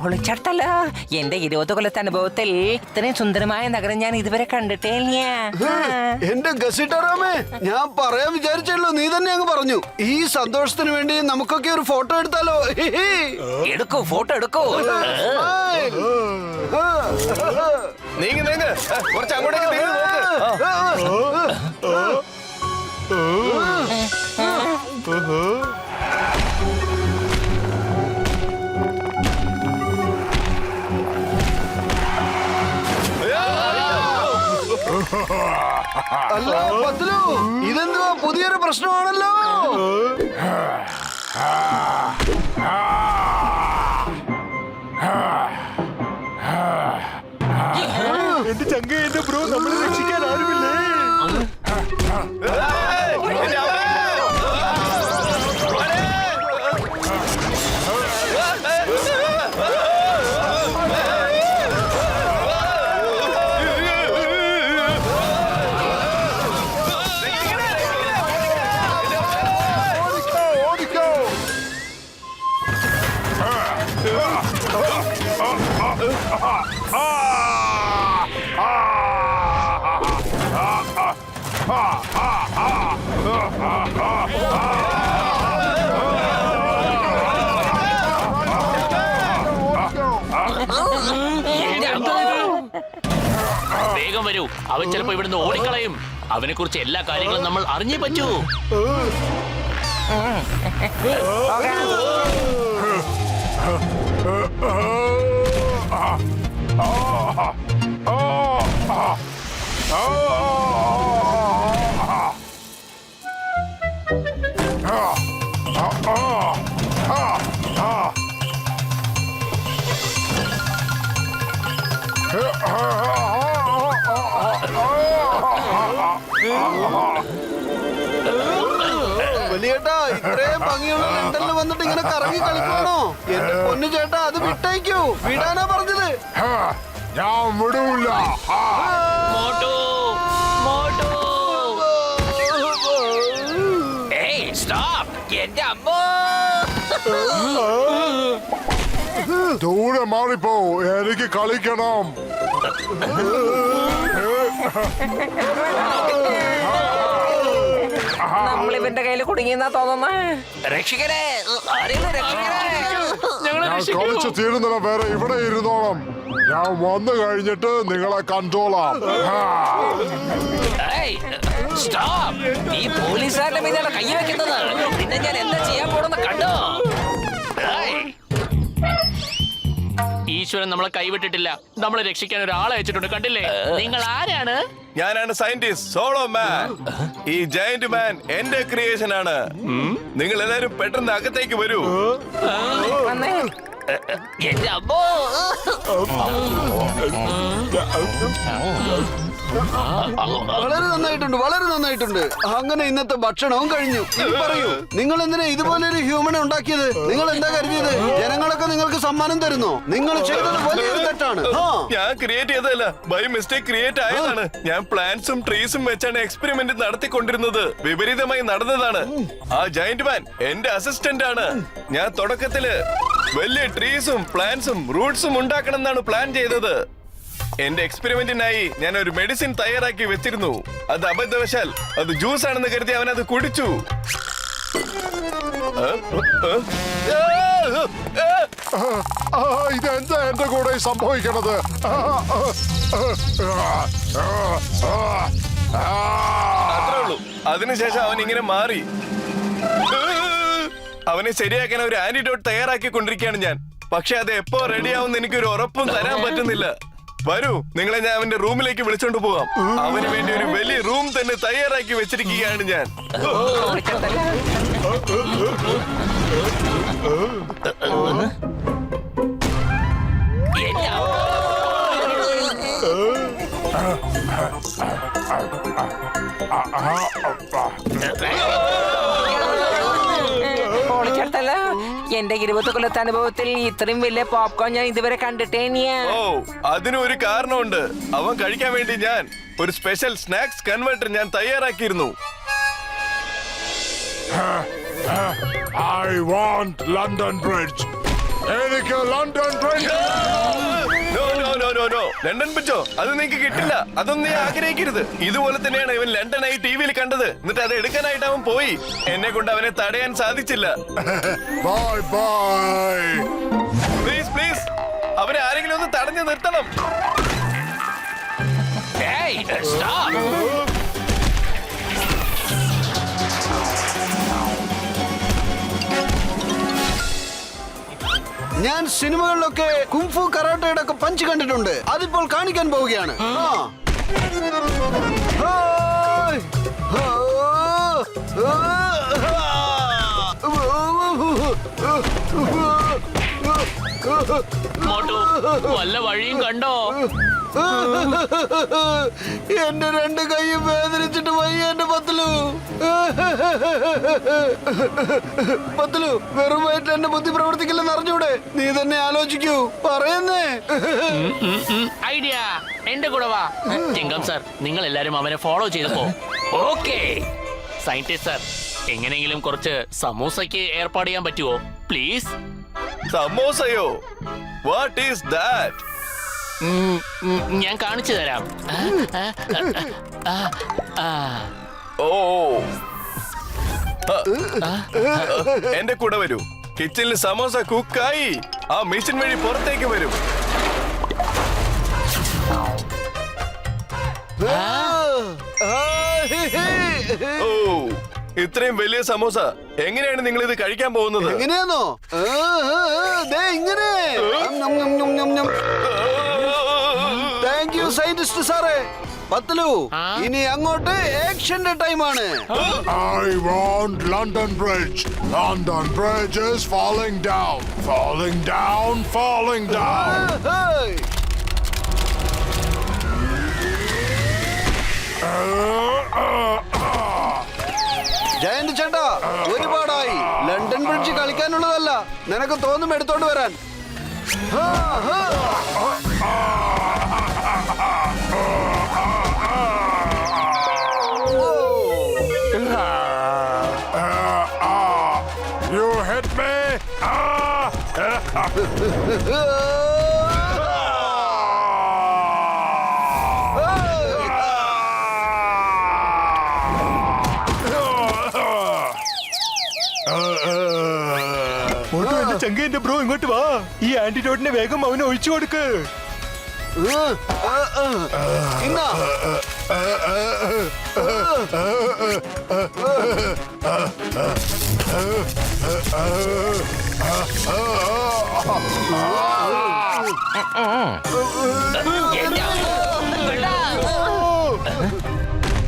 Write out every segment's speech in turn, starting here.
പൊളിച്ചടുത്തല്ലോ. എന്റെ 20 കൊല്ലത്തെ അനുഭവത്തിൽ ഇത്രയും സുന്ദരമായ നഗരം ഞാൻ ഇതുവരെ കണ്ടിട്ടേ ഇല്ല. എന്റെ ഗസിട്ടറാമേ, ഞാൻ പറയാൻ വിചാരിച്ചല്ലോ, നീ തന്നെ അങ്ങ് പറഞ്ഞു. ഈ സന്തോഷത്തിന് വേണ്ടി നമുക്കൊക്കെ ഒരു ഫോട്ടോ എടുത്താലോ? എടുക്കൂ, ഫോട്ടോ എടുക്കൂ. നീങ്ങ നീങ്ങ, കുറച്ച് അങ്ങോട്ടേക്ക് നീങ്ങി നോക്ക്. അല്ല പത്ലു, ഇതെന്തുവാ പുതിയൊരു പ്രശ്നമാണല്ലോ. എന്റെ ചങ്ക, എന്റെ ബ്രോ, നമ്മളെ രക്ഷിക്കാൻ ആരുമില്ലേ? വേഗം വരൂ, അവൻ ചിലപ്പോ ഇവിടുന്ന് ഓടിക്കളയും. അവനെ കുറിച്ച് എല്ലാ കാര്യങ്ങളും നമ്മൾ അറിഞ്ഞേ പറ്റൂ. വലിയേട്ടാ, ഇത്രയും ഭംഗിയുള്ള ലണ്ടനിൽ വന്നിട്ട് ഇങ്ങനെ കറങ്ങി കളിക്കണോ? എന്റെ പൊന്നു ചേട്ടാ, അത് വിട്ടയക്കൂ. വിടാനാ പറഞ്ഞത്. ഞാൻ വിടൂല. മോട്ടു, മോട്ടു. ഏയ്, സ്റ്റോപ്പ്. എന്റെ അമ്മോ. ദൂരെ മാറിപ്പോ, എനിക്ക് കളിക്കണം. നമ്മളിവന്റെ കയ്യിൽ കുടുങ്ങിയെന്നാ തോന്നുന്നേ. രക്ഷിക്കണേ, ആരെങ്കിലും രക്ഷിക്കണേ. ഞാൻ കളിച്ചു തീരുന്നില്ല, വേറെ ഇവിടെ ഇരുന്നോളാം. ഞാൻ വന്നു കഴിഞ്ഞിട്ട് നിങ്ങളെ കണ്ടോളാം. ഏയ്, സ്റ്റോപ്പ്. ഈ പോലീസുകാരുടെ മീതാണ് കൈ വെക്കുന്നത്. പിന്നെ ഞാൻ എന്താ ചെയ്യാൻ പോണെന്ന് കണ്ടോ? ഈശ്വരൻ നമ്മളെ കൈവിട്ടിട്ടില്ല. നമ്മളെ രക്ഷിക്കാൻ ഒരാളെ വെച്ചിട്ടുണ്ട്, കണ്ടില്ലേ? നിങ്ങൾ ആരാണ്? ഞാനാണ് സയന്റിസ്റ്റ് സോളോ മാൻ. ഈ ജയന്റ് മാൻ എന്റെ ക്രിയേഷൻ ആണ്. നിങ്ങൾ എല്ലാരും പെട്ടെന്ന് അകത്തേക്ക് വരൂ. എന്റെ അമ്മോ. വളരെ നന്നായിട്ടുണ്ട്, വളരെ നന്നായിട്ടുണ്ട്. അങ്ങനെ ഇന്നത്തെ ഭക്ഷണവും കഴിഞ്ഞു. ഇനി പറയൂ, നിങ്ങൾ എന്തിനാ ഇതുപോലെ ഒരു ഹ്യൂമനെ ഉണ്ടാക്കിയത്? നിങ്ങൾ എന്താ കരുതിയത് ജനങ്ങളൊക്കെ നിങ്ങൾക്ക് സമ്മാനം തരുന്നോ? നിങ്ങൾ ചെയ്തത് വലിയൊരു തെറ്റാണ്. ഞാൻ ക്രിയേറ്റ് ചെയ്തതല്ല, ബൈ മിസ്റ്റേക്ക് ക്രിയേറ്റ് ആയതാണ്. ഞാൻ പ്ലാന്റ്സും ട്രീസും വെച്ചാണ് എക്സ്പെരിമെന്റ് നടത്തിക്കൊണ്ടിരുന്നത്. വിപരീതമായി നടന്നതാണ്. ആ ജയന്റ് മാൻ എന്റെ അസിസ്റ്റന്റ് ആണ്. ഞാൻ തുടക്കത്തില് വലിയ ട്രീസും പ്ലാന്റ്സും റൂട്ട്സും ഉണ്ടാക്കണം എന്നാണ് പ്ലാൻ ചെയ്തത്. എന്റെ എക്സ്പെരിമെന്റിനായി ഞാൻ ഒരു മെഡിസിൻ തയ്യാറാക്കി വെച്ചിരുന്നു. അത് അബദ്ധവശാൽ അത് ജ്യൂസ് ആണെന്ന് കരുതി അവൻ അത് കുടിച്ചു. ഇതെന്താ എന്റെ കൂടെ സംഭവിക്കണത്? അത്രേ ഉള്ളൂ. അതിനുശേഷം അവൻ ഇങ്ങനെ മാറി. അവനെ ശരിയാക്കാൻ ഒരു ആന്റിഡോട്ട് തയ്യാറാക്കിക്കൊണ്ടിരിക്കുകയാണ് ഞാൻ. പക്ഷെ അത് എപ്പോ റെഡിയാവുന്ന എനിക്കൊരു ഉറപ്പും തരാൻ പറ്റുന്നില്ല. വരൂ, നിങ്ങളെ ഞാൻ അവന്റെ റൂമിലേക്ക് വിളിച്ചോണ്ട് പോകാം. അവന് വേണ്ടി ഒരു വലിയ റൂം തന്നെ തയ്യാറാക്കി വെച്ചിരിക്കുകയാണ് ഞാൻ. പൊളിച്ചടുത്തല്ലോ. എന്റെ 20 കൊല്ലത്തെ അനുഭവത്തിൽ ഇത്രയും വലിയ പോപ്കോൺ ഞാൻ ഇതുവരെ കണ്ടിട്ടേ. ഓ, അതിനും ഒരു കാരണമുണ്ട്. അവൻ കഴിക്കാൻ വേണ്ടി ഞാൻ ഒരു സ്പെഷ്യൽ സ്നാക്സ് കൺവേർട്ടർ ഞാൻ തയ്യാറാക്കിയിരുന്നു. I want London Bridge. എനിക്ക് ലണ്ടൻ ബ്രിഡ്ജ്. നോ ലണ്ടൻ ബ്രിഡ്ജോ അത് നിങ്ങൾക്ക് കിട്ടില്ല. അതൊന്നും നീ ആഗ്രഹിക്കരുത്. ഇതുപോലെ തന്നെയാണ് ഇവൻ ലണ്ടനായി ടിവിയിൽ കണ്ടത്. എന്നിട്ട് അത് എടുക്കാനായിട്ട് അവൻ പോയി. എന്നെ കൊണ്ട് അവനെ തടയാൻ സാധിച്ചില്ല. Bye bye. പ്ലീസ് പ്ലീസ് അവനെ ആരെങ്കിലും ഒന്ന് തടഞ്ഞു നിർത്തണം. Hey, stop! ഞാൻ സിനിമകളിലൊക്കെ കുംഫു കരാട്ടയുടെ ഒക്കെ പഞ്ച് കണ്ടിട്ടുണ്ട്. അതിപ്പോൾ കാണിക്കാൻ പോവുകയാണ്. മോട്ടു വല്ല വഴിയും കണ്ടോ? എന്റെ രണ്ട് കൈയും വേദനിച്ചിട്ട് വയ്യ എന്റെ പത്തലു. പത്തലു വെറുമായിട്ട് എന്റെ ബുദ്ധി പ്രവർത്തിക്കില്ലെന്ന് അറിഞ്ഞൂടെ? നീ തന്നെ ആലോചിക്കൂ. പറയുന്നേ. ഐഡിയ എന്റെ കൂടെ വാ. ചിങ്കം സർ, നിങ്ങൾ എല്ലാരും അവനെ ഫോളോ ചെയ്തപ്പോ ഓക്കെ. സയന്റിസ്റ്റ് സർ, എങ്ങനെയെങ്കിലും കുറച്ച് സമൂസയ്ക്ക് ഏർപ്പാട് ചെയ്യാൻ പറ്റുമോ പ്ലീസ്? സമോസയോ? What is that? ഞാൻ കാണിച്ചു തരാം. ഓ എന്റെ കൂടെ വരൂ. കിച്ചണിൽ സമോസ കുക്കായി. ആ മെഷീൻ വഴി പുറത്തേക്ക് വരും. ഓ ഇത്രയും വലിയ സമോസ എങ്ങനെയാണ് നിങ്ങൾ ഇത് കഴിക്കാൻ പോകുന്നത്? എങ്ങനെയാണോ? ഇങ്ങനെ. താങ്ക് യു സയന്റിസ്റ്റ് സാറേ. പത്തലു ഇനി അങ്ങോട്ട് ആക്ഷന്റെ ടൈമാണ്. I want London Bridge. London Bridge is falling down. Falling down, falling down. Giant ചേട്ടാ, ഒരുപാടായി. ലണ്ടൻ ബ്രിഡ്ജ് കളിക്കാനുള്ളതല്ല. നിനക്ക് തോന്നും എടുത്തോണ്ട് വരാൻ. You hit me. ചങ്കേന്റെ ബ്രോ ഇങ്ങോട്ട് വാ. ഈ ആന്റിഡോട്ടിനെ വേഗം അവന് ഒഴിച്ചു കൊടുക്ക്. ഇന്നാ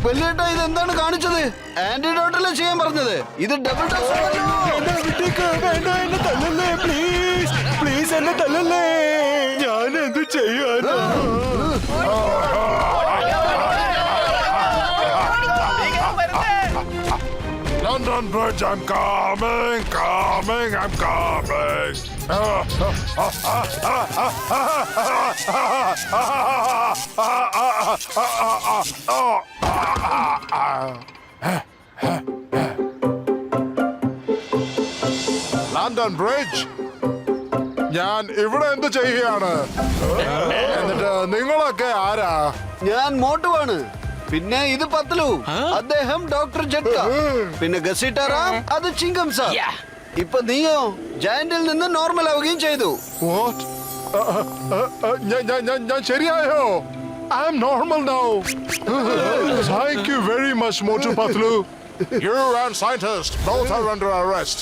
വെല്ലേട്ടാ, ഇത് എന്താണ് കാണിച്ചത്? ആന്റിഡോട്ടല്ലേ ചെയ്യാൻ പറഞ്ഞത്? ഇത് ഡബിൾ ഡോസ്. വേണ്ട, എന്നെ തല്ലല്ലേ പ്ലീസ്. പ്ലീസ് എന്നെ തല്ലല്ലേ. ഞാൻ എന്ത് ചെയ്യാനാ? London Bridge, I'm coming, coming, I'm coming. London Bridge, ഞാൻ ഇവിടെ എന്ത് ചെയ്യുകയാണ്? എന്നിട്ട് നിങ്ങളൊക്കെ ആരാ? ഞാൻ മോട്ടുവാണ്. പിന്നെ ഇത് പത്തലു, അദ്ദേഹം ഡോക്ടർ ജഡ്ക. പിന്നെ ഗസിറ്റാറാം, അത് ചിങ്കം സാർ. ഇപ്പൊ നീയോ ജയന്റിൽ നിന്ന് നോർമൽ ആവുകയും ചെയ്തു. What? ഞാൻ ശരിയായോ? I'm normal now. Thank you very much, Motu Patlu. You and scientist both are under arrest.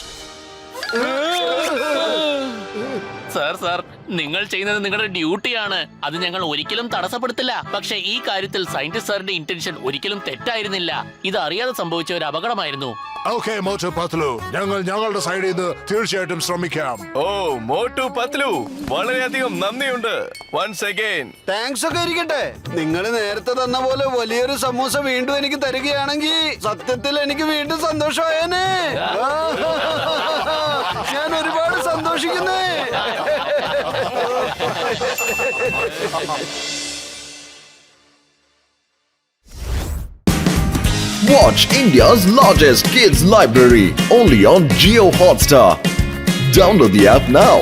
Sir, നിങ്ങൾ ചെയ്യുന്നത് നിങ്ങളുടെ ഡ്യൂട്ടിയാണ്. അത് ഞങ്ങൾ ഒരിക്കലും തടസ്സപ്പെടുത്തില്ല. പക്ഷേ ഈ കാര്യത്തിൽ സയന്റിസ്റ്റ് സാറിന്റെ ഇന്റൻഷൻ ഒരിക്കലും തെറ്റായിരുന്നില്ല. ഇത് അറിയാതെ സംഭവിച്ച ഒരു അപകടമായിരുന്നു. Okay, Motu Patlu. ഞങ്ങളുടെ സൈഡിൽ നിന്ന് തീർച്ചയായിട്ടും ശ്രമിക്കാം. ഓ മോട്ടു പത്ലു, വളരെയധികം നന്ദിയുണ്ട്. വൺസ് അഗൈൻ താങ്ക്സ് ഒക്കെ ഇരിക്കട്ടെ. നിങ്ങൾ നേരത്തെ തന്ന പോലെ വലിയൊരു സമൂസ വീണ്ടും എനിക്ക് തരികയാണെങ്കിൽ സത്യത്തിൽ എനിക്ക് വീണ്ടും സന്തോഷമായേനെ. ഞാൻ ഒരുപാട് സന്തോഷിക്കുന്നേ. Watch India's largest kids library only on Jio Hotstar. Download the app now.